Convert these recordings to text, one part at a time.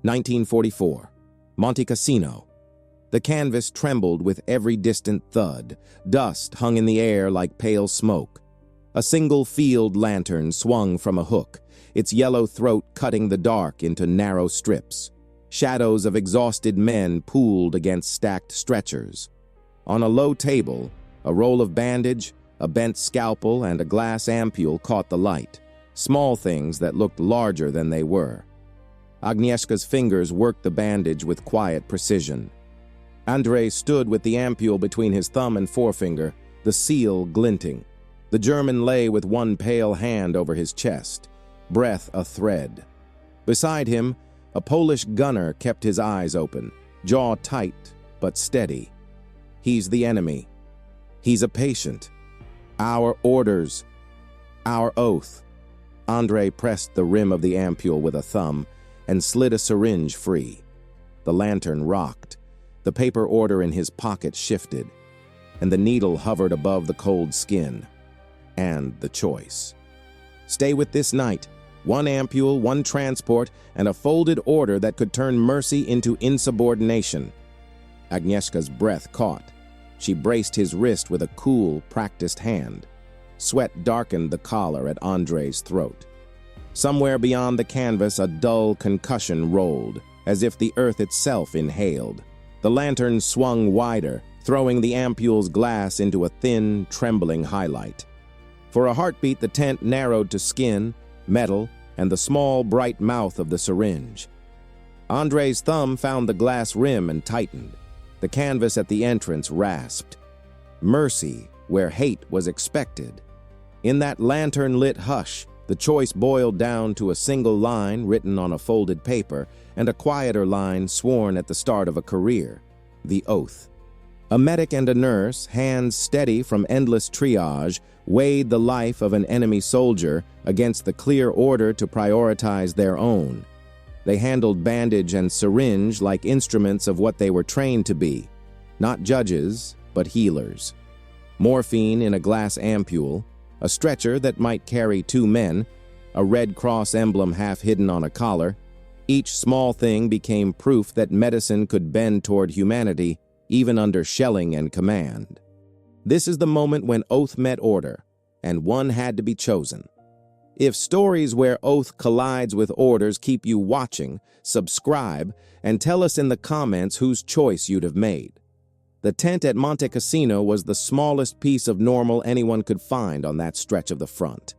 1944. Monte Cassino. The canvas trembled with every distant thud. Dust hung in the air like pale smoke. A single field lantern swung from a hook, its yellow throat cutting the dark into narrow strips. Shadows of exhausted men pooled against stacked stretchers. On a low table, a roll of bandage, a bent scalpel, and a glass ampule caught the light, small things that looked larger than they were. Agnieszka's fingers worked the bandage with quiet precision. Andrei stood with the ampule between his thumb and forefinger, the seal glinting. The German lay with one pale hand over his chest, breath a thread. Beside him, a Polish gunner kept his eyes open, jaw tight but steady. He's the enemy. He's a patient. Our orders. Our oath. Andrei pressed the rim of the ampule with a thumb and slid a syringe free. The lantern rocked. The paper order in his pocket shifted, and the needle hovered above the cold skin. And the choice. Stay with this night. One ampule, one transport, and a folded order that could turn mercy into insubordination. Agnieszka's breath caught. She braced his wrist with a cool, practiced hand. Sweat darkened the collar at Andrei's throat. Somewhere beyond the canvas, a dull concussion rolled, as if the earth itself inhaled. The lantern swung wider, throwing the ampule's glass into a thin, trembling highlight. For a heartbeat, the tent narrowed to skin, metal, and the small, bright mouth of the syringe. Andrei's thumb found the glass rim and tightened. The canvas at the entrance rasped. Mercy, where hate was expected. In that lantern-lit hush, the choice boiled down to a single line written on a folded paper and a quieter line sworn at the start of a career: the oath. A medic and a nurse, hands steady from endless triage, weighed the life of an enemy soldier against the clear order to prioritize their own. They handled bandage and syringe like instruments of what they were trained to be, not judges, but healers. Morphine in a glass ampule, a stretcher that might carry 2 men, a Red Cross emblem half hidden on a collar. Each small thing became proof that medicine could bend toward humanity, even under shelling and command. This is the moment when oath met order, and one had to be chosen. If stories where oath collides with orders keep you watching, subscribe, and tell us in the comments whose choice you'd have made. The tent at Monte Cassino was the smallest piece of normal anyone could find on that stretch of the front.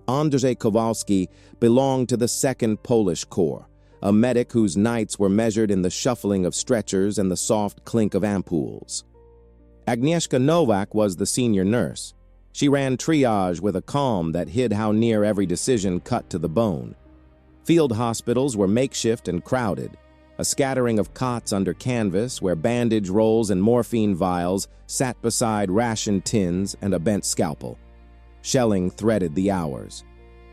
Andrzej Kowalski belonged to the 2nd Polish Corps, a medic whose nights were measured in the shuffling of stretchers and the soft clink of ampules. Agnieszka Nowak was the senior nurse. She ran triage with a calm that hid how near every decision cut to the bone. Field hospitals were makeshift and crowded, a scattering of cots under canvas where bandage rolls and morphine vials sat beside ration tins and a bent scalpel. Shelling threaded the hours.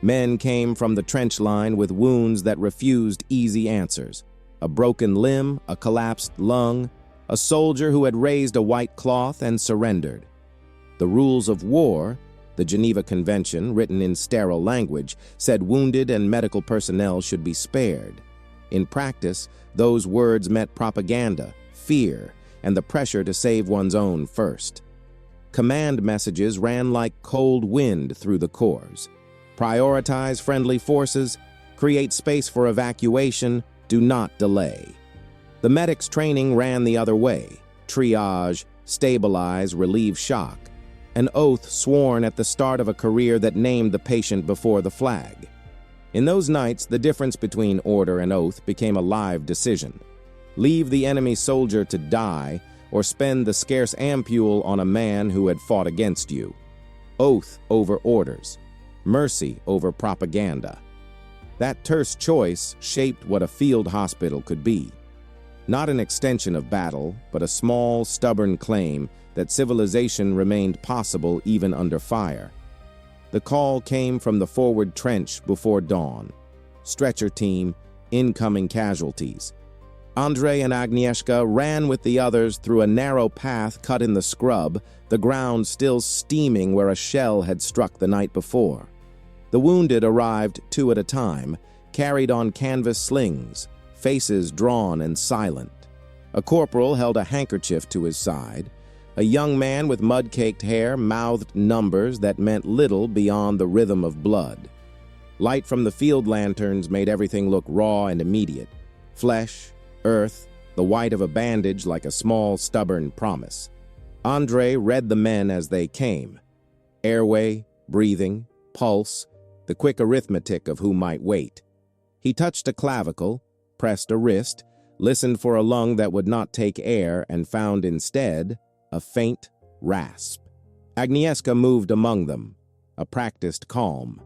Men came from the trench line with wounds that refused easy answers. A broken limb, a collapsed lung, a soldier who had raised a white cloth and surrendered. The rules of war, the Geneva Convention, written in sterile language, said wounded and medical personnel should be spared. In practice, those words meant propaganda, fear, and the pressure to save one's own first. Command messages ran like cold wind through the corps. Prioritize friendly forces, create space for evacuation, do not delay. The medics' training ran the other way: triage, stabilize, relieve shock. An oath sworn at the start of a career that named the patient before the flag. In those nights, the difference between order and oath became a live decision. Leave the enemy soldier to die, or spend the scarce ampule on a man who had fought against you. Oath over orders. Mercy over propaganda. That terse choice shaped what a field hospital could be. Not an extension of battle, but a small, stubborn claim that civilization remained possible even under fire. The call came from the forward trench before dawn. Stretcher team, incoming casualties. Andrei and Agnieszka ran with the others through a narrow path cut in the scrub, the ground still steaming where a shell had struck the night before. The wounded arrived 2 at a time, carried on canvas slings, faces drawn and silent. A corporal held a handkerchief to his side. A young man with mud-caked hair mouthed numbers that meant little beyond the rhythm of blood. Light from the field lanterns made everything look raw and immediate. Flesh, earth, the white of a bandage like a small, stubborn promise. Andre read the men as they came. Airway, breathing, pulse, the quick arithmetic of who might wait. He touched a clavicle, pressed a wrist, listened for a lung that would not take air, and found instead a faint rasp. Agnieszka moved among them, a practiced calm,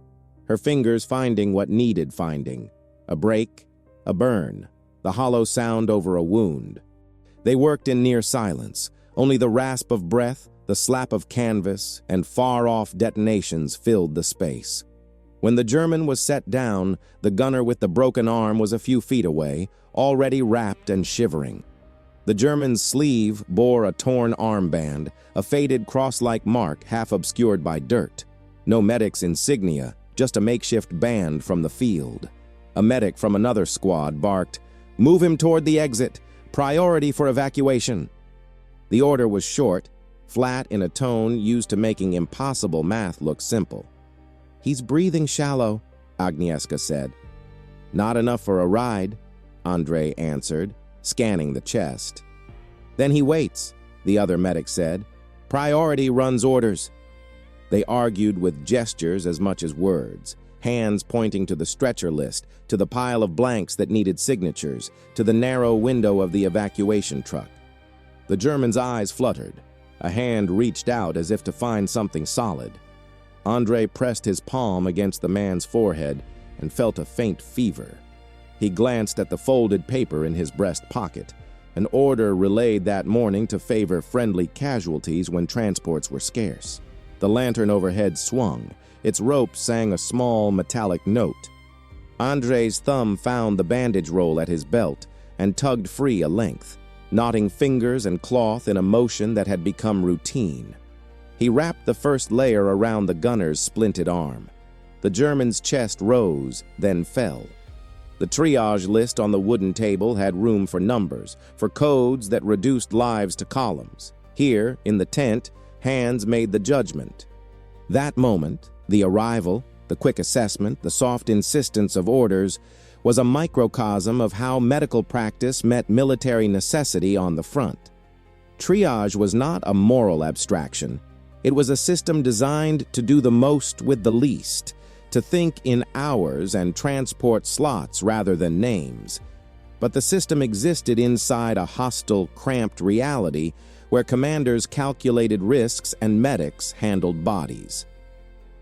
her fingers finding what needed finding, a break, a burn, the hollow sound over a wound. They worked in near silence. Only the rasp of breath, the slap of canvas, and far-off detonations filled the space. When the German was set down, the gunner with the broken arm was a few feet away, already wrapped and shivering. The German's sleeve bore a torn armband, a faded cross-like mark half obscured by dirt. No medic's insignia, just a makeshift band from the field. A medic from another squad barked, "Move him toward the exit. Priority for evacuation." The order was short, flat in a tone used to making impossible math look simple. "He's breathing shallow," Agnieszka said. "Not enough for a ride," Andre answered, scanning the chest. "Then he waits," the other medic said. "Priority runs orders." They argued with gestures as much as words, hands pointing to the stretcher list, to the pile of blanks that needed signatures, to the narrow window of the evacuation truck. The German's eyes fluttered. A hand reached out as if to find something solid. Andre pressed his palm against the man's forehead and felt a faint fever. He glanced at the folded paper in his breast pocket, an order relayed that morning to favor friendly casualties when transports were scarce. The lantern overhead swung. Its rope sang a small metallic note. Andre's thumb found the bandage roll at his belt and tugged free a length, knotting fingers and cloth in a motion that had become routine. He wrapped the first layer around the gunner's splinted arm. The German's chest rose, then fell. The triage list on the wooden table had room for numbers, for codes that reduced lives to columns. Here, in the tent, hands made the judgment. That moment, the arrival, the quick assessment, the soft insistence of orders, was a microcosm of how medical practice met military necessity on the front. Triage was not a moral abstraction. It was a system designed to do the most with the least, to think in hours and transport slots rather than names. But the system existed inside a hostile, cramped reality where commanders calculated risks and medics handled bodies.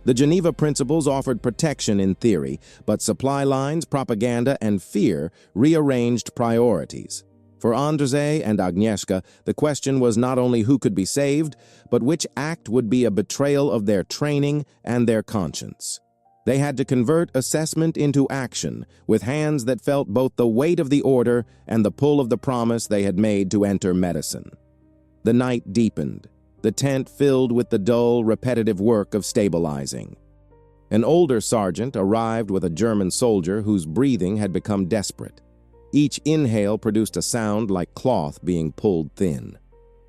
The Geneva Principles offered protection in theory, but supply lines, propaganda, and fear rearranged priorities. For Andrzej and Agnieszka, the question was not only who could be saved, but which act would be a betrayal of their training and their conscience. They had to convert assessment into action, with hands that felt both the weight of the order and the pull of the promise they had made to enter medicine. The night deepened, the tent filled with the dull, repetitive work of stabilizing. An older sergeant arrived with a German soldier whose breathing had become desperate. Each inhale produced a sound like cloth being pulled thin.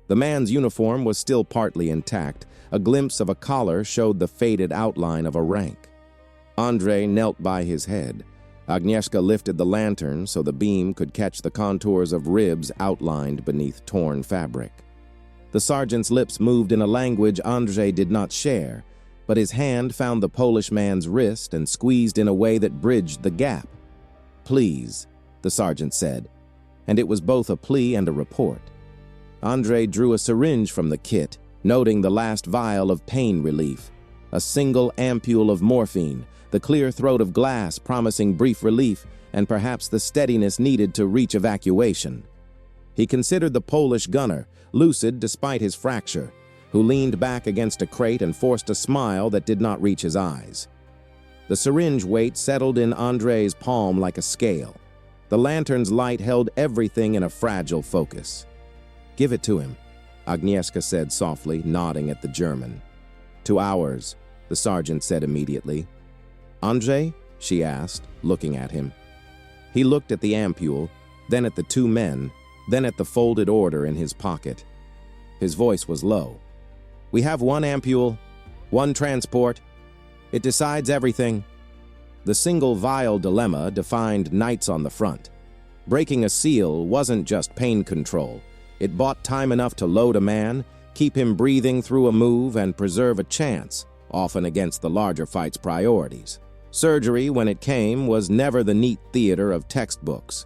The man's uniform was still partly intact. A glimpse of a collar showed the faded outline of a rank. Andre knelt by his head. Agnieszka lifted the lantern so the beam could catch the contours of ribs outlined beneath torn fabric. The sergeant's lips moved in a language Andre did not share, but his hand found the Polish man's wrist and squeezed in a way that bridged the gap. "Please," the sergeant said, and it was both a plea and a report. Andre drew a syringe from the kit, noting the last vial of pain relief, a single ampule of morphine, the clear throat of glass promising brief relief and perhaps the steadiness needed to reach evacuation. He considered the Polish gunner, lucid despite his fracture, who leaned back against a crate and forced a smile that did not reach his eyes. The syringe weight settled in Andre's palm like a scale. The lantern's light held everything in a fragile focus. "Give it to him," Agnieszka said softly, nodding at the German. "To ours," the sergeant said immediately. "Andre?" she asked, looking at him. He looked at the ampule, then at the two men, then at the folded order in his pocket. His voice was low. "We have one ampule, one transport. It decides everything." The single vial dilemma defined knights on the front. Breaking a seal wasn't just pain control. It bought time enough to load a man, keep him breathing through a move, and preserve a chance, often against the larger fight's priorities. Surgery, when it came, was never the neat theater of textbooks.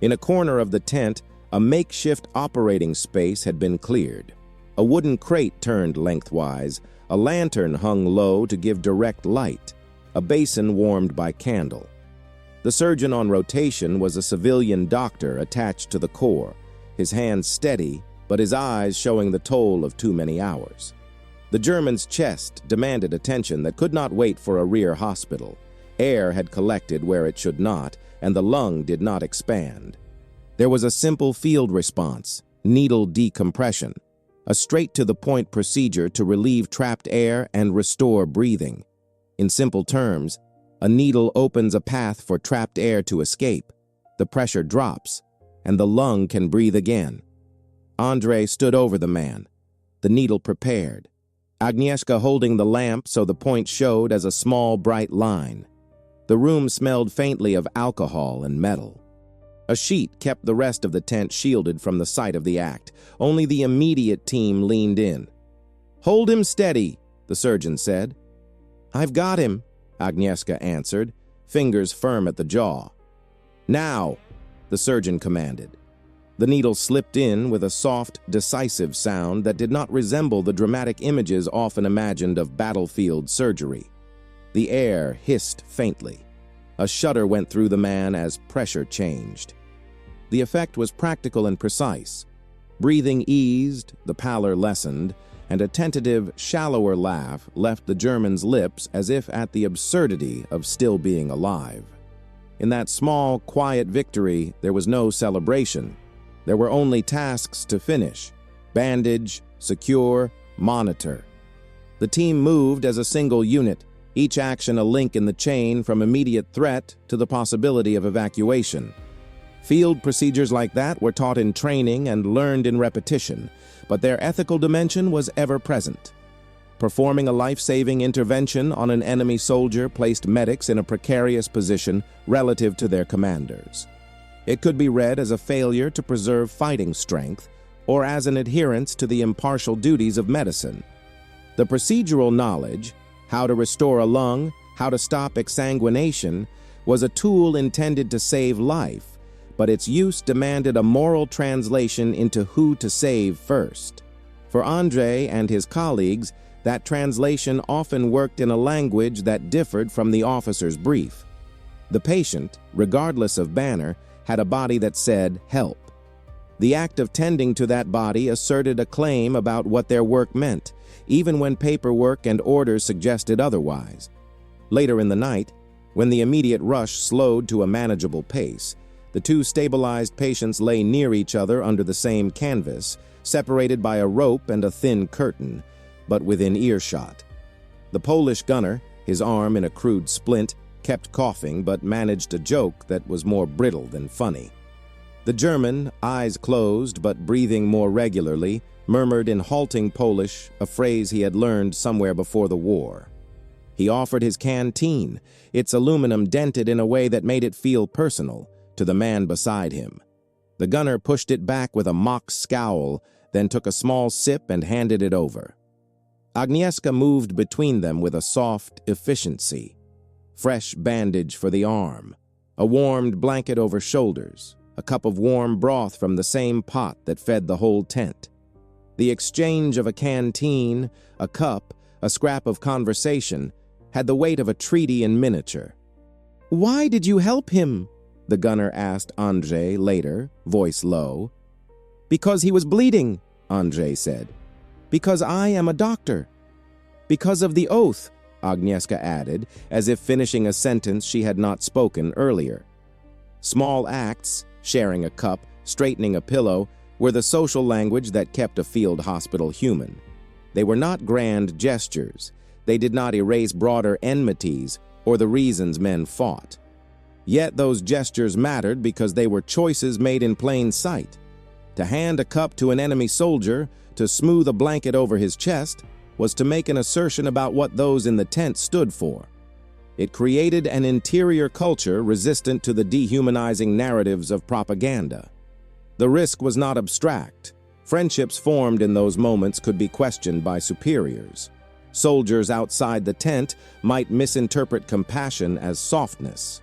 In a corner of the tent, a makeshift operating space had been cleared. A wooden crate turned lengthwise, a lantern hung low to give direct light, a basin warmed by candle. The surgeon on rotation was a civilian doctor attached to the corps, his hands steady, but his eyes showing the toll of too many hours. The German's chest demanded attention that could not wait for a rear hospital. Air had collected where it should not, and the lung did not expand. There was a simple field response, needle decompression, a straight-to-the-point procedure to relieve trapped air and restore breathing. In simple terms, a needle opens a path for trapped air to escape, the pressure drops, and the lung can breathe again. Andrei stood over the man, the needle prepared, Agnieszka holding the lamp so the point showed as a small, bright line. The room smelled faintly of alcohol and metal. A sheet kept the rest of the tent shielded from the sight of the act. Only the immediate team leaned in. "Hold him steady," the surgeon said. "I've got him," Agnieszka answered, fingers firm at the jaw. "Now," the surgeon commanded. The needle slipped in with a soft, decisive sound that did not resemble the dramatic images often imagined of battlefield surgery. The air hissed faintly. A shudder went through the man as pressure changed. The effect was practical and precise. Breathing eased, the pallor lessened, and a tentative, shallower laugh left the German's lips as if at the absurdity of still being alive. In that small, quiet victory, there was no celebration. There were only tasks to finish: bandage, secure, monitor. The team moved as a single unit, each action a link in the chain from immediate threat to the possibility of evacuation. Field procedures like that were taught in training and learned in repetition, but their ethical dimension was ever present. Performing a life-saving intervention on an enemy soldier placed medics in a precarious position relative to their commanders. It could be read as a failure to preserve fighting strength or as an adherence to the impartial duties of medicine. The procedural knowledge, how to restore a lung, how to stop exsanguination, was a tool intended to save life, but its use demanded a moral translation into who to save first. For Andrei and his colleagues, that translation often worked in a language that differed from the officer's brief. The patient, regardless of banner, had a body that said, "Help." The act of tending to that body asserted a claim about what their work meant, even when paperwork and orders suggested otherwise. Later in the night, when the immediate rush slowed to a manageable pace, the two stabilized patients lay near each other under the same canvas, separated by a rope and a thin curtain, but within earshot. The Polish gunner, his arm in a crude splint, kept coughing but managed a joke that was more brittle than funny. The German, eyes closed but breathing more regularly, murmured in halting Polish a phrase he had learned somewhere before the war. He offered his canteen, its aluminum dented in a way that made it feel personal, to the man beside him. The gunner pushed it back with a mock scowl, then took a small sip and handed it over. Agnieszka moved between them with a soft efficiency. Fresh bandage for the arm, a warmed blanket over shoulders, a cup of warm broth from the same pot that fed the whole tent. The exchange of a canteen, a cup, a scrap of conversation had the weight of a treaty in miniature. "Why did you help him?" the gunner asked Andrei later, voice low. "Because he was bleeding," Andrei said. "Because I am a doctor." "Because of the oath," Agnieszka added, as if finishing a sentence she had not spoken earlier. Small acts, sharing a cup, straightening a pillow, were the social language that kept a field hospital human. They were not grand gestures. They did not erase broader enmities or the reasons men fought. Yet those gestures mattered because they were choices made in plain sight. To hand a cup to an enemy soldier, to smooth a blanket over his chest, was to make an assertion about what those in the tent stood for. It created an interior culture resistant to the dehumanizing narratives of propaganda. The risk was not abstract. Friendships formed in those moments could be questioned by superiors. Soldiers outside the tent might misinterpret compassion as softness.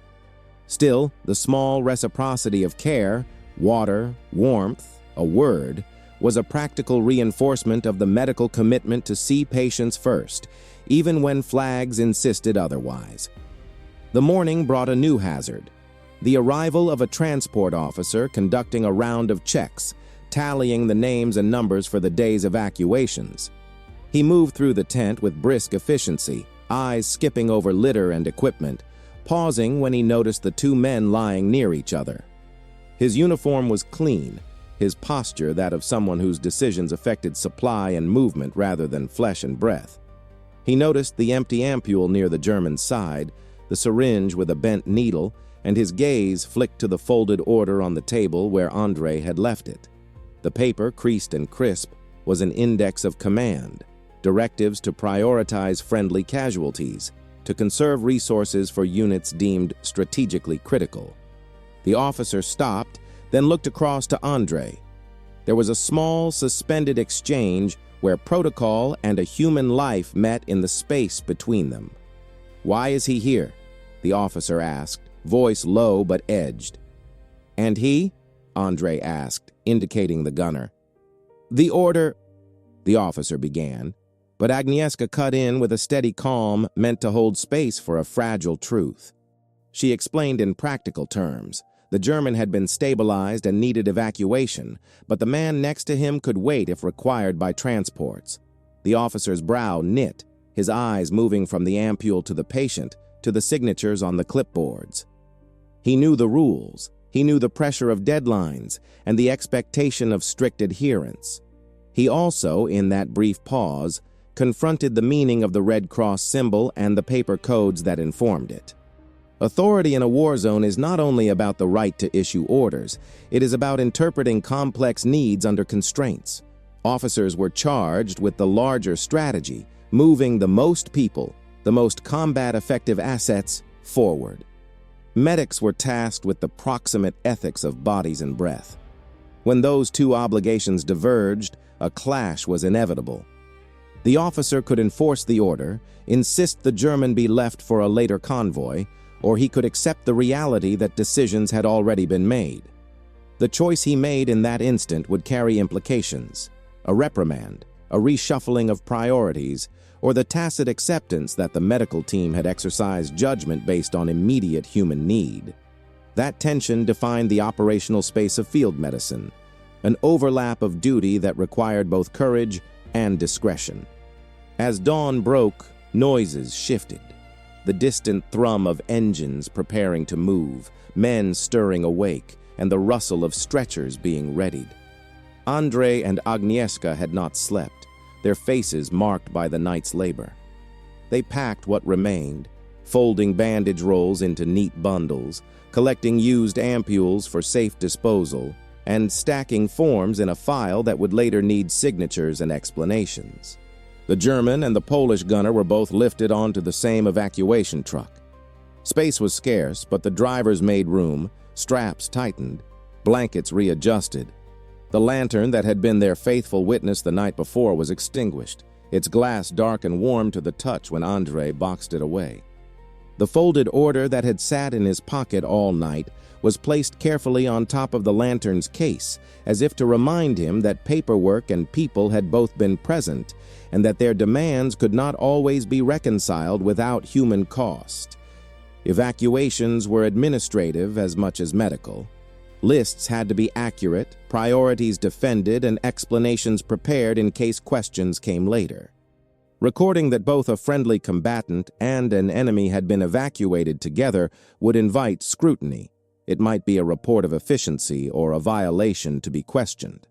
Still, the small reciprocity of care, water, warmth, a word, was a practical reinforcement of the medical commitment to see patients first, even when flags insisted otherwise. The morning brought a new hazard: the arrival of a transport officer conducting a round of checks, tallying the names and numbers for the day's evacuations. He moved through the tent with brisk efficiency, eyes skipping over litter and equipment, pausing when he noticed the two men lying near each other. His uniform was clean, his posture that of someone whose decisions affected supply and movement rather than flesh and breath. He noticed the empty ampule near the German's side, the syringe with a bent needle, and his gaze flicked to the folded order on the table where Andre had left it. The paper, creased and crisp, was an index of command, directives to prioritize friendly casualties, to conserve resources for units deemed strategically critical. The officer stopped, then looked across to Andre. There was a small, suspended exchange where protocol and a human life met in the space between them. "Why is he here?" the officer asked, voice low but edged. "And he?" Andre asked, indicating the gunner. "The order," the officer began, but Agnieszka cut in with a steady calm meant to hold space for a fragile truth. She explained in practical terms. The German had been stabilized and needed evacuation, but the man next to him could wait if required by transports. The officer's brow knit, his eyes moving from the ampule to the patient to the signatures on the clipboards. He knew the rules, he knew the pressure of deadlines, and the expectation of strict adherence. He also, in that brief pause, confronted the meaning of the Red Cross symbol and the paper codes that informed it. Authority in a war zone is not only about the right to issue orders, it is about interpreting complex needs under constraints. Officers were charged with the larger strategy, moving the most people, the most combat-effective assets, forward. Medics were tasked with the proximate ethics of bodies and breath. When those two obligations diverged, a clash was inevitable. The officer could enforce the order, insist the German be left for a later convoy, or he could accept the reality that decisions had already been made. The choice he made in that instant would carry implications: a reprimand, a reshuffling of priorities, or the tacit acceptance that the medical team had exercised judgment based on immediate human need. That tension defined the operational space of field medicine, an overlap of duty that required both courage and discretion. As dawn broke, noises shifted. The distant thrum of engines preparing to move, men stirring awake, and the rustle of stretchers being readied. Andre and Agnieszka had not slept, their faces marked by the night's labor. They packed what remained, folding bandage rolls into neat bundles, collecting used ampules for safe disposal, and stacking forms in a file that would later need signatures and explanations. The German and the Polish gunner were both lifted onto the same evacuation truck. Space was scarce, but the drivers made room, straps tightened, blankets readjusted. The lantern that had been their faithful witness the night before was extinguished, its glass dark and warm to the touch when Andre boxed it away. The folded order that had sat in his pocket all night was placed carefully on top of the lantern's case, as if to remind him that paperwork and people had both been present, and that their demands could not always be reconciled without human cost. Evacuations were administrative as much as medical. Lists had to be accurate, priorities defended, and explanations prepared in case questions came later. Recording that both a friendly combatant and an enemy had been evacuated together would invite scrutiny. It might be a report of efficiency or a violation to be questioned.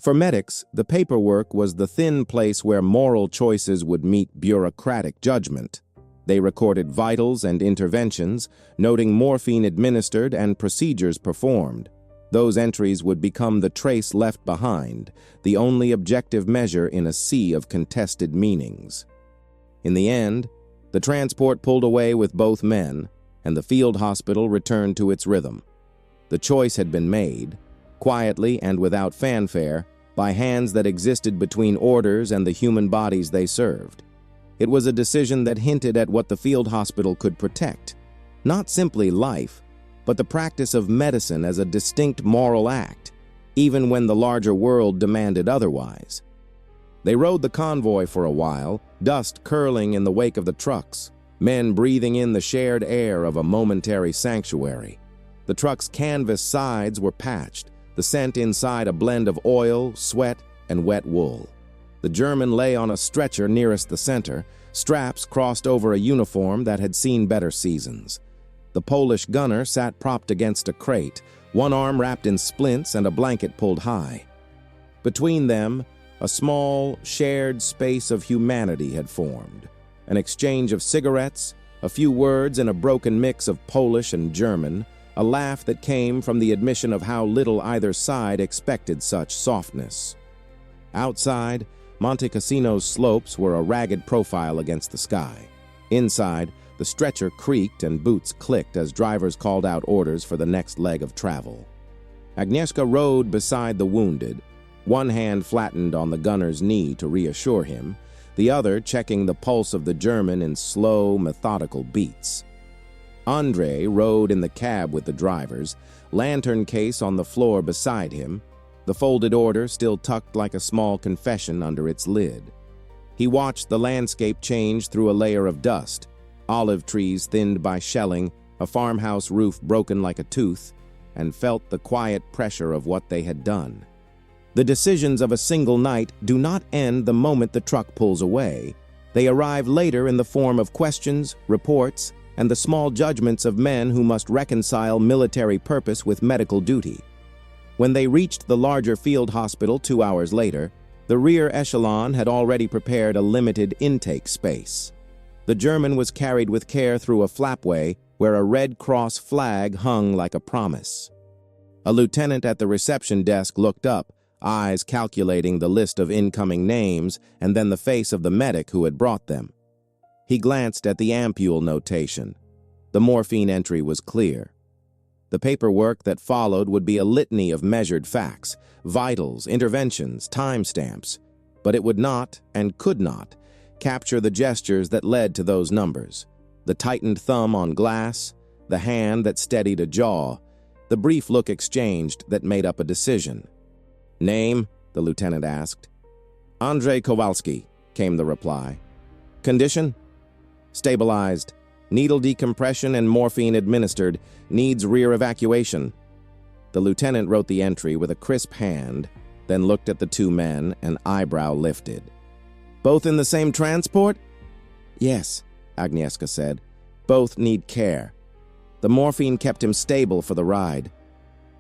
For medics, the paperwork was the thin place where moral choices would meet bureaucratic judgment. They recorded vitals and interventions, noting morphine administered and procedures performed. Those entries would become the trace left behind, the only objective measure in a sea of contested meanings. In the end, the transport pulled away with both men, and the field hospital returned to its rhythm. The choice had been made, quietly and without fanfare, by hands that existed between orders and the human bodies they served. It was a decision that hinted at what the field hospital could protect, not simply life, but the practice of medicine as a distinct moral act, even when the larger world demanded otherwise. They rode the convoy for a while, dust curling in the wake of the trucks, men breathing in the shared air of a momentary sanctuary. The truck's canvas sides were patched, the scent inside a blend of oil, sweat, and wet wool. The German lay on a stretcher nearest the center, straps crossed over a uniform that had seen better seasons. The Polish gunner sat propped against a crate, one arm wrapped in splints and a blanket pulled high. Between them, a small, shared space of humanity had formed. An exchange of cigarettes, a few words in a broken mix of Polish and German, a laugh that came from the admission of how little either side expected such softness. Outside, Monte Cassino's slopes were a ragged profile against the sky. Inside, the stretcher creaked and boots clicked as drivers called out orders for the next leg of travel. Agnieszka rode beside the wounded, one hand flattened on the gunner's knee to reassure him, the other checking the pulse of the German in slow, methodical beats. Andrei rode in the cab with the drivers, lantern case on the floor beside him, the folded order still tucked like a small confession under its lid. He watched the landscape change through a layer of dust, olive trees thinned by shelling, a farmhouse roof broken like a tooth, and felt the quiet pressure of what they had done. The decisions of a single night do not end the moment the truck pulls away. They arrive later in the form of questions, reports, and the small judgments of men who must reconcile military purpose with medical duty. When they reached the larger field hospital 2 hours later, the rear echelon had already prepared a limited intake space. The German was carried with care through a flapway where a Red Cross flag hung like a promise. A lieutenant at the reception desk looked up, eyes calculating the list of incoming names and then the face of the medic who had brought them. He glanced at the ampule notation. The morphine entry was clear. The paperwork that followed would be a litany of measured facts, vitals, interventions, timestamps, but it would not, and could not, capture the gestures that led to those numbers. The tightened thumb on glass, the hand that steadied a jaw, the brief look exchanged that made up a decision. "Name?" the lieutenant asked. "Andrei Kowalski," came the reply. "Condition?" "Stabilized. Needle decompression and morphine administered. Needs rear evacuation." The lieutenant wrote the entry with a crisp hand, then looked at the two men, an eyebrow lifted. "Both in the same transport?" "Yes," Agnieszka said. "Both need care. The morphine kept him stable for the ride."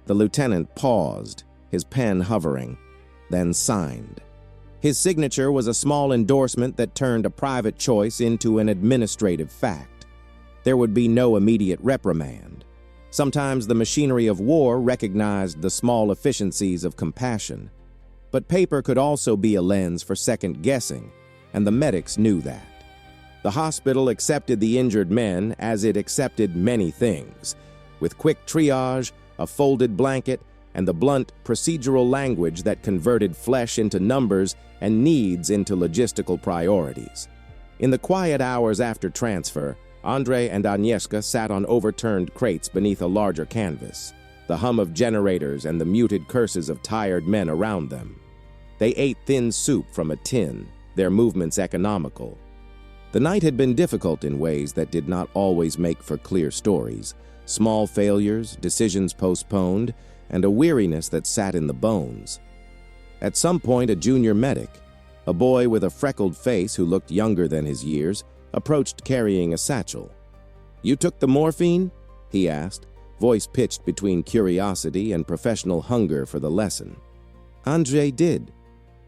The lieutenant paused, his pen hovering, then signed. His signature was a small endorsement that turned a private choice into an administrative fact. There would be no immediate reprimand. Sometimes the machinery of war recognized the small efficiencies of compassion. But paper could also be a lens for second-guessing, and the medics knew that. The hospital accepted the injured men as it accepted many things, with quick triage, a folded blanket, and the blunt procedural language that converted flesh into numbers and needs into logistical priorities. In the quiet hours after transfer, Andrei and Agnieszka sat on overturned crates beneath a larger canvas, the hum of generators and the muted curses of tired men around them. They ate thin soup from a tin, their movements economical. The night had been difficult in ways that did not always make for clear stories. Small failures, decisions postponed, and a weariness that sat in the bones. At some point, a junior medic, a boy with a freckled face who looked younger than his years, approached carrying a satchel. "You took the morphine?" he asked, voice pitched between curiosity and professional hunger for the lesson. "Andrei did,"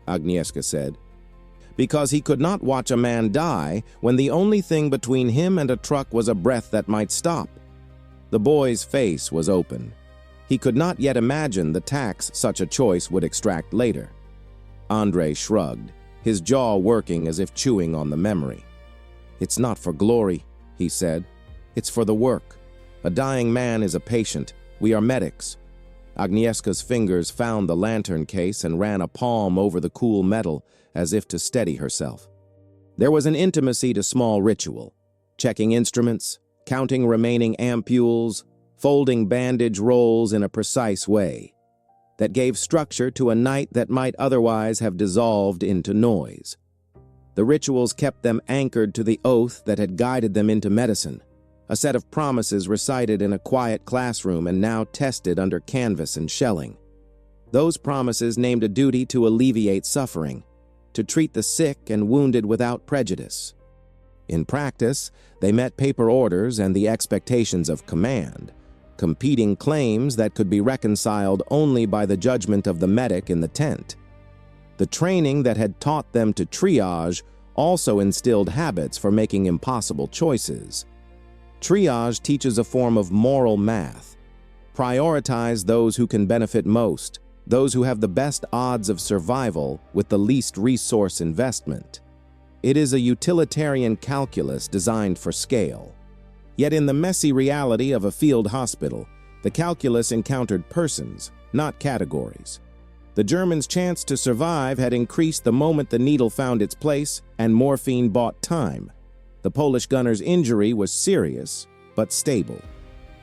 Agnieszka said. because he could not watch a man die when the only thing between him and a truck was a breath that might stop. The boy's face was open. He could not yet imagine the tax such a choice would extract later. Andre shrugged, his jaw working as if chewing on the memory. "It's not for glory," he said. "It's for the work. A dying man is a patient. We are medics." Agnieszka's fingers found the lantern case and ran a palm over the cool metal as if to steady herself. There was an intimacy to small ritual, checking instruments, counting remaining ampules, folding bandage rolls in a precise way, that gave structure to a night that might otherwise have dissolved into noise. The rituals kept them anchored to the oath that had guided them into medicine, a set of promises recited in a quiet classroom and now tested under canvas and shelling. Those promises named a duty to alleviate suffering, to treat the sick and wounded without prejudice. In practice, they met paper orders and the expectations of command, competing claims that could be reconciled only by the judgment of the medic in the tent. The training that had taught them to triage also instilled habits for making impossible choices. Triage teaches a form of moral math. Prioritize those who can benefit most, those who have the best odds of survival with the least resource investment. It is a utilitarian calculus designed for scale. Yet in the messy reality of a field hospital, the calculus encountered persons, not categories. The Germans' chance to survive had increased the moment the needle found its place and morphine bought time. The Polish gunner's injury was serious, but stable.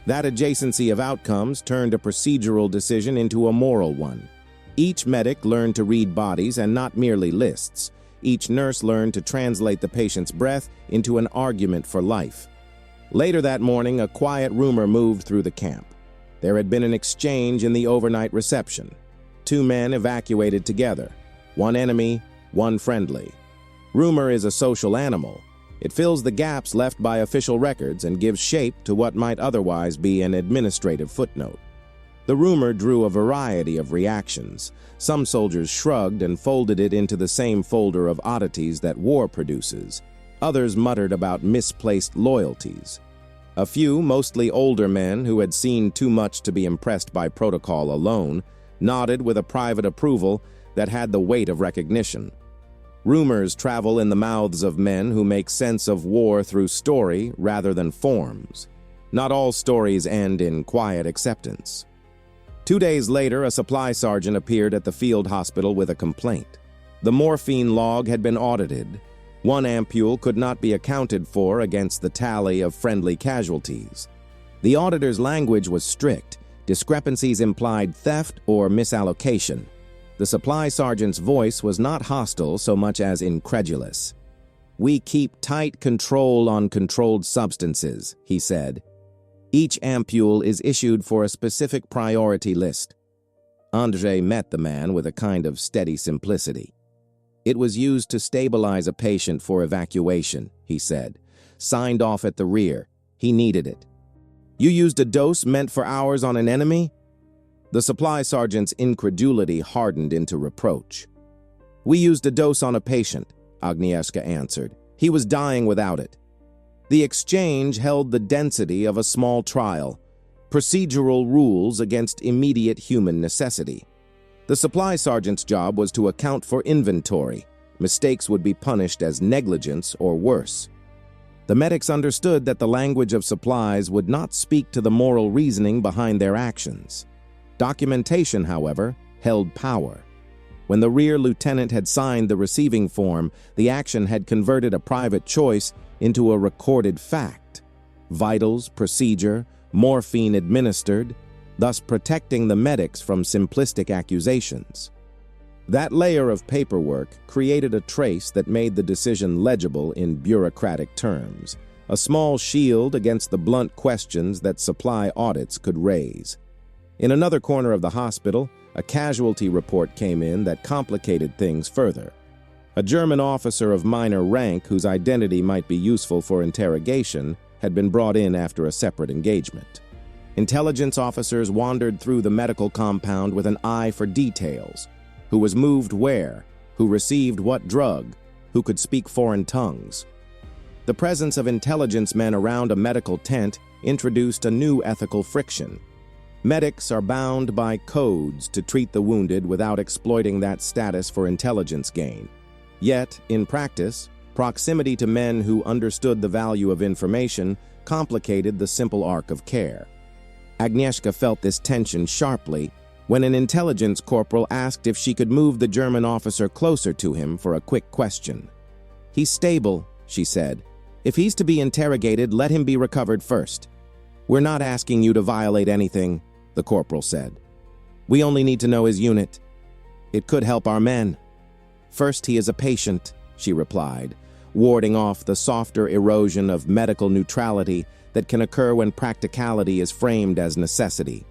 That adjacency of outcomes turned a procedural decision into a moral one. Each medic learned to read bodies and not merely lists. Each nurse learned to translate the patient's breath into an argument for life. Later that morning, a quiet rumor moved through the camp. There had been an exchange in the overnight reception. 2 men evacuated together. 1 enemy, 1 friendly. Rumor is a social animal. It fills the gaps left by official records and gives shape to what might otherwise be an administrative footnote. The rumor drew a variety of reactions. Some soldiers shrugged and folded it into the same folder of oddities that war produces. Others muttered about misplaced loyalties. A few, mostly older men who had seen too much to be impressed by protocol alone, nodded with a private approval that had the weight of recognition. Rumors travel in the mouths of men who make sense of war through story rather than forms. Not all stories end in quiet acceptance. 2 days later, a supply sergeant appeared at the field hospital with a complaint. The morphine log had been audited. 1 ampule could not be accounted for against the tally of friendly casualties. The auditor's language was strict. Discrepancies implied theft or misallocation. The supply sergeant's voice was not hostile so much as incredulous. "We keep tight control on controlled substances," he said. "Each ampule is issued for a specific priority list." Andre met the man with a kind of steady simplicity. "It was used to stabilize a patient for evacuation," he said. "Signed off at the rear. He needed it." "You used a dose meant for hours on an enemy?" The supply sergeant's incredulity hardened into reproach. "We used a dose on a patient," Agnieszka answered. "He was dying without it." The exchange held the density of a small trial, procedural rules against immediate human necessity. The supply sergeant's job was to account for inventory. Mistakes would be punished as negligence or worse. The medics understood that the language of supplies would not speak to the moral reasoning behind their actions. Documentation, however, held power. When the rear lieutenant had signed the receiving form, the action had converted a private choice into a recorded fact. Vitals, procedure, morphine administered, thus protecting the medics from simplistic accusations. That layer of paperwork created a trace that made the decision legible in bureaucratic terms, a small shield against the blunt questions that supply audits could raise. In another corner of the hospital, a casualty report came in that complicated things further. A German officer of minor rank whose identity might be useful for interrogation had been brought in after a separate engagement. Intelligence officers wandered through the medical compound with an eye for details. Who was moved where? Who received what drug? who could speak foreign tongues. The presence of intelligence men around a medical tent introduced a new ethical friction. Medics are bound by codes to treat the wounded without exploiting that status for intelligence gain. Yet, in practice, proximity to men who understood the value of information complicated the simple arc of care. Agnieszka felt this tension sharply when an intelligence corporal asked if she could move the German officer closer to him for a quick question. "He's stable," she said. "If he's to be interrogated, let him be recovered first." "We're not asking you to violate anything," the corporal said. "We only need to know his unit. It could help our men." "First, he is a patient," she replied, warding off the softer erosion of medical neutrality that can occur when practicality is framed as necessity.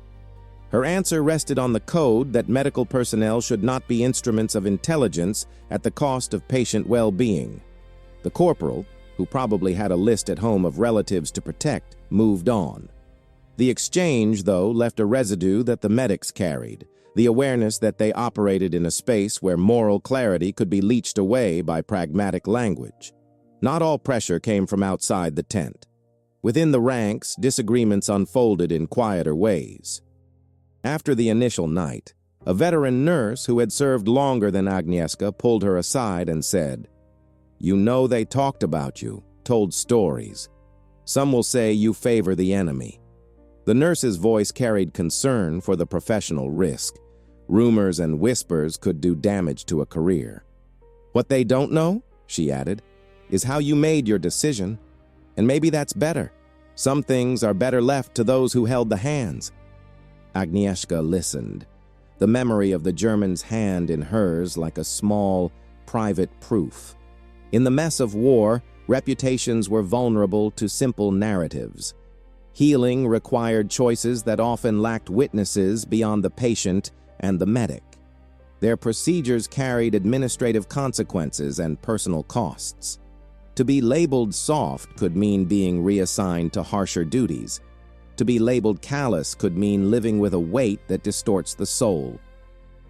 Her answer rested on the code that medical personnel should not be instruments of intelligence at the cost of patient well-being. The corporal, who probably had a list at home of relatives to protect, moved on. The exchange, though, left a residue that the medics carried, the awareness that they operated in a space where moral clarity could be leached away by pragmatic language. Not all pressure came from outside the tent. Within the ranks, disagreements unfolded in quieter ways. After the initial night, a veteran nurse who had served longer than Agnieszka pulled her aside and said, "You know they talked about you, told stories. Some will say you favor the enemy." The nurse's voice carried concern for the professional risk. Rumors and whispers could do damage to a career. "What they don't know," she added, "is how you made your decision. And maybe that's better. Some things are better left to those who held the hands." Agnieszka listened, the memory of the German's hand in hers like a small, private proof. In the mess of war, reputations were vulnerable to simple narratives. Healing required choices that often lacked witnesses beyond the patient and the medic. Their procedures carried administrative consequences and personal costs. To be labeled soft could mean being reassigned to harsher duties. To be labeled callous could mean living with a weight that distorts the soul.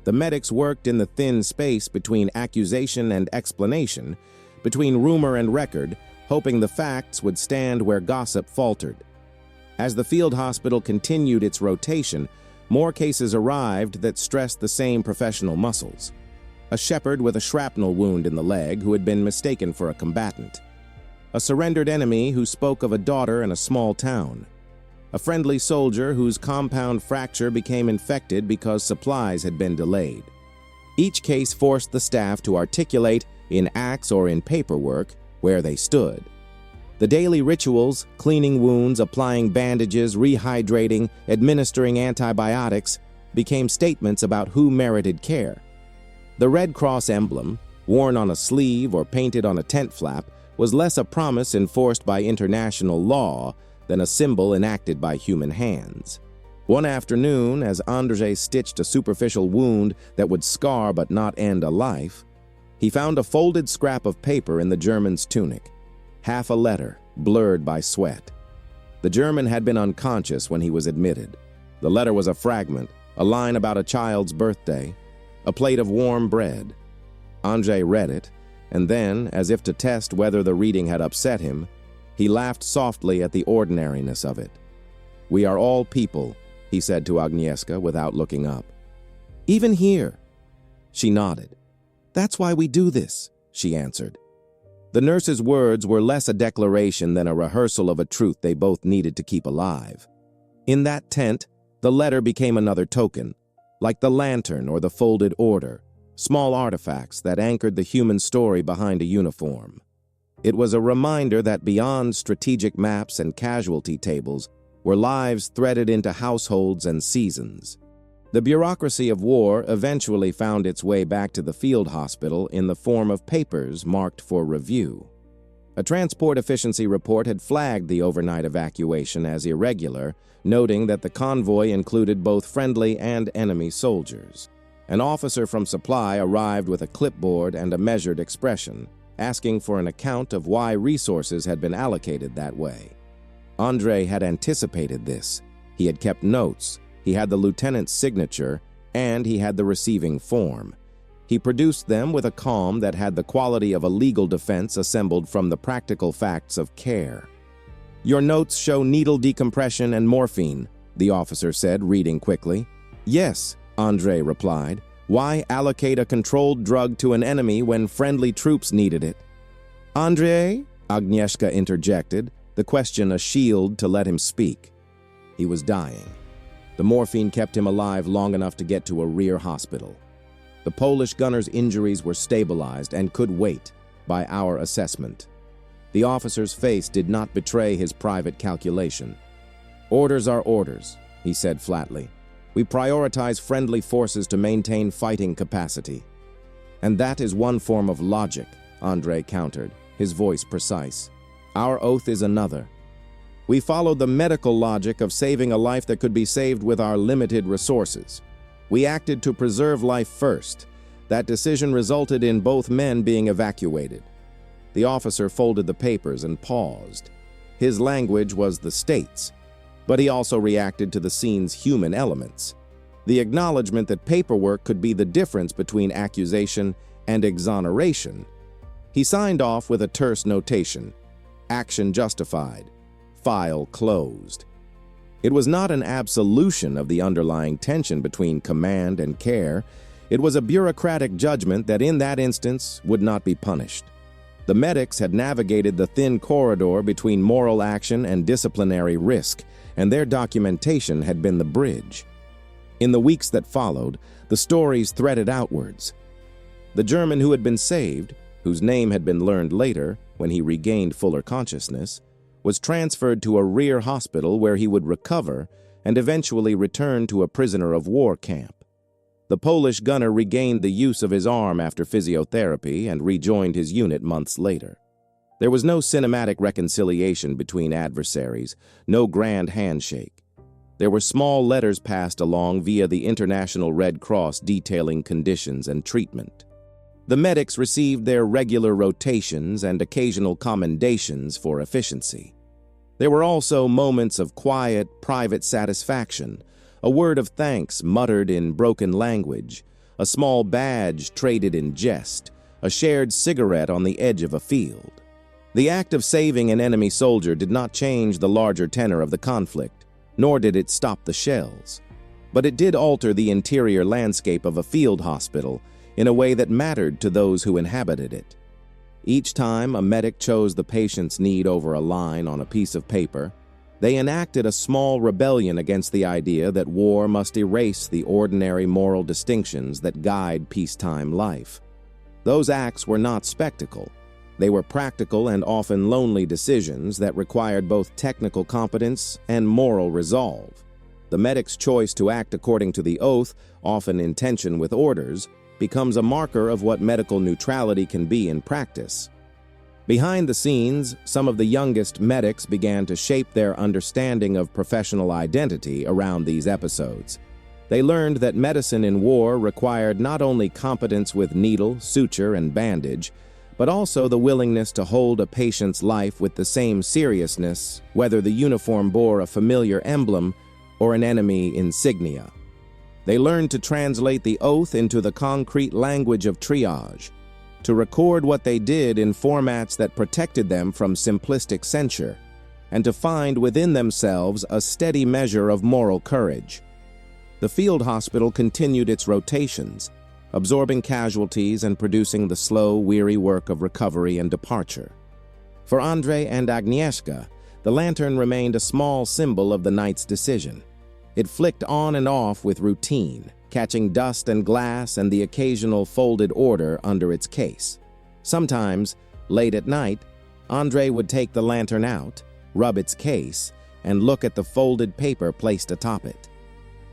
The medics worked in the thin space between accusation and explanation, between rumor and record, hoping the facts would stand where gossip faltered. As the field hospital continued its rotation, more cases arrived that stressed the same professional muscles. A shepherd with a shrapnel wound in the leg who had been mistaken for a combatant. A surrendered enemy who spoke of a daughter in a small town. A friendly soldier whose compound fracture became infected because supplies had been delayed. Each case forced the staff to articulate, in acts or in paperwork, where they stood. The daily rituals, cleaning wounds, applying bandages, rehydrating, administering antibiotics, became statements about who merited care. The Red Cross emblem, worn on a sleeve or painted on a tent flap, was less a promise enforced by international law than a symbol enacted by human hands. One afternoon, as Andrzej stitched a superficial wound that would scar but not end a life, he found a folded scrap of paper in the German's tunic, half a letter, blurred by sweat. The German had been unconscious when he was admitted. The letter was a fragment, a line about a child's birthday, a plate of warm bread. Andrzej read it, and then, as if to test whether the reading had upset him, he laughed softly at the ordinariness of it. "We are all people," he said to Agnieszka without looking up. "Even here." She nodded. "That's why we do this," she answered. The nurse's words were less a declaration than a rehearsal of a truth they both needed to keep alive. In that tent, the letter became another token, like the lantern or the folded order, small artifacts that anchored the human story behind a uniform. It was a reminder that beyond strategic maps and casualty tables were lives threaded into households and seasons. The bureaucracy of war eventually found its way back to the field hospital in the form of papers marked for review. A transport efficiency report had flagged the overnight evacuation as irregular, noting that the convoy included both friendly and enemy soldiers. An officer from supply arrived with a clipboard and a measured expression, asking for an account of why resources had been allocated that way. Andrzej had anticipated this. He had kept notes. He had the lieutenant's signature, and he had the receiving form. He produced them with a calm that had the quality of a legal defense assembled from the practical facts of care. "Your notes show needle decompression and morphine," the officer said, reading quickly. "Yes," Andre replied. "Why allocate a controlled drug to an enemy when friendly troops needed it?" "Andre?" Agnieszka interjected, the question a shield to let him speak. He was dying. The morphine kept him alive long enough to get to a rear hospital. The Polish gunner's injuries were stabilized and could wait, by our assessment. The officer's face did not betray his private calculation. "Orders are orders," he said flatly. "We prioritize friendly forces to maintain fighting capacity." "And that is one form of logic," Andre countered, his voice precise. "Our oath is another. We followed the medical logic of saving a life that could be saved with our limited resources. We acted to preserve life first. That decision resulted in both men being evacuated." The officer folded the papers and paused. His language was the state's, but he also reacted to the scene's human elements. The acknowledgement that paperwork could be the difference between accusation and exoneration. He signed off with a terse notation: "Action justified. File closed." It was not an absolution of the underlying tension between command and care. It was a bureaucratic judgment that in that instance would not be punished. The medics had navigated the thin corridor between moral action and disciplinary risk, and their documentation had been the bridge. In the weeks that followed, the stories threaded outwards. The German who had been saved, whose name had been learned later when he regained fuller consciousness, was transferred to a rear hospital where he would recover and eventually return to a prisoner of war camp. The Polish gunner regained the use of his arm after physiotherapy and rejoined his unit months later. There was no cinematic reconciliation between adversaries, no grand handshake. There were small letters passed along via the International Red Cross detailing conditions and treatment. The medics received their regular rotations and occasional commendations for efficiency. There were also moments of quiet, private satisfaction, a word of thanks muttered in broken language, a small badge traded in jest, a shared cigarette on the edge of a field. The act of saving an enemy soldier did not change the larger tenor of the conflict, nor did it stop the shells. But it did alter the interior landscape of a field hospital in a way that mattered to those who inhabited it. Each time a medic chose the patient's need over a line on a piece of paper, they enacted a small rebellion against the idea that war must erase the ordinary moral distinctions that guide peacetime life. Those acts were not spectacle. They were practical and often lonely decisions that required both technical competence and moral resolve. The medic's choice to act according to the oath, often in tension with orders, becomes a marker of what medical neutrality can be in practice. Behind the scenes, some of the youngest medics began to shape their understanding of professional identity around these episodes. They learned that medicine in war required not only competence with needle, suture, and bandage, but also the willingness to hold a patient's life with the same seriousness, whether the uniform bore a familiar emblem or an enemy insignia. They learned to translate the oath into the concrete language of triage, to record what they did in formats that protected them from simplistic censure, and to find within themselves a steady measure of moral courage. The field hospital continued its rotations, absorbing casualties and producing the slow, weary work of recovery and departure. For Andre and Agnieszka, the lantern remained a small symbol of the night's decision. It flicked on and off with routine, catching dust and glass and the occasional folded order under its case. Sometimes, late at night, Andre would take the lantern out, rub its case, and look at the folded paper placed atop it.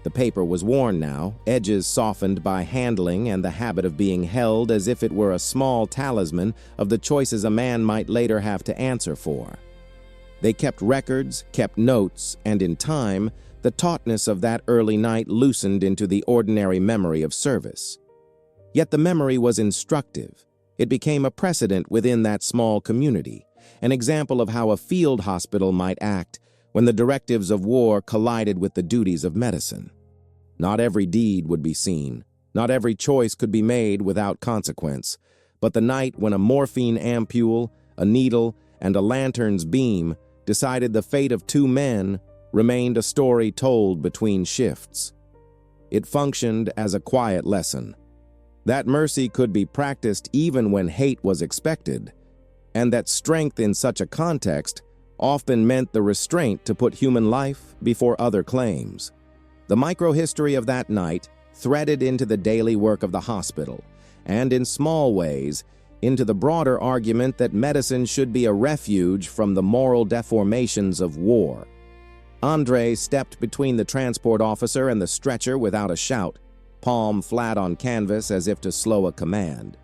The paper was worn now, edges softened by handling and the habit of being held as if it were a small talisman of the choices a man might later have to answer for. They kept records, kept notes, and in time, the tautness of that early night loosened into the ordinary memory of service. Yet the memory was instructive. It became a precedent within that small community, an example of how a field hospital might act when the directives of war collided with the duties of medicine. Not every deed would be seen, Not every choice could be made without consequence, but the night when a morphine ampule, a needle, and a lantern's beam decided the fate of two men remained a story told between shifts. It functioned as a quiet lesson that mercy could be practiced even when hate was expected, and that strength in such a context often meant the restraint to put human life before other claims. The microhistory of that night threaded into the daily work of the hospital, and in small ways, into the broader argument that medicine should be a refuge from the moral deformations of war. Andre stepped between the transport officer and the stretcher without a shout, palm flat on canvas as if to slow a command.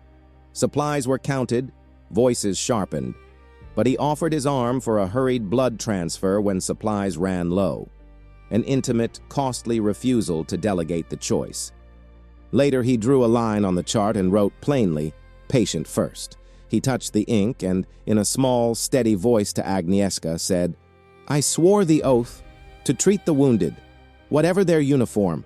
Supplies were counted, voices sharpened, but he offered his arm for a hurried blood transfer when supplies ran low, an intimate, costly refusal to delegate the choice. Later, he drew a line on the chart and wrote plainly, "Patient first." He touched the ink and, in a small, steady voice to Agnieszka, said, "I swore the oath to treat the wounded, whatever their uniform.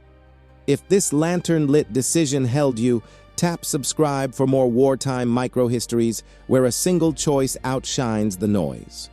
If this lantern-lit decision held you, tap subscribe for more wartime microhistories where a single choice outshines the noise."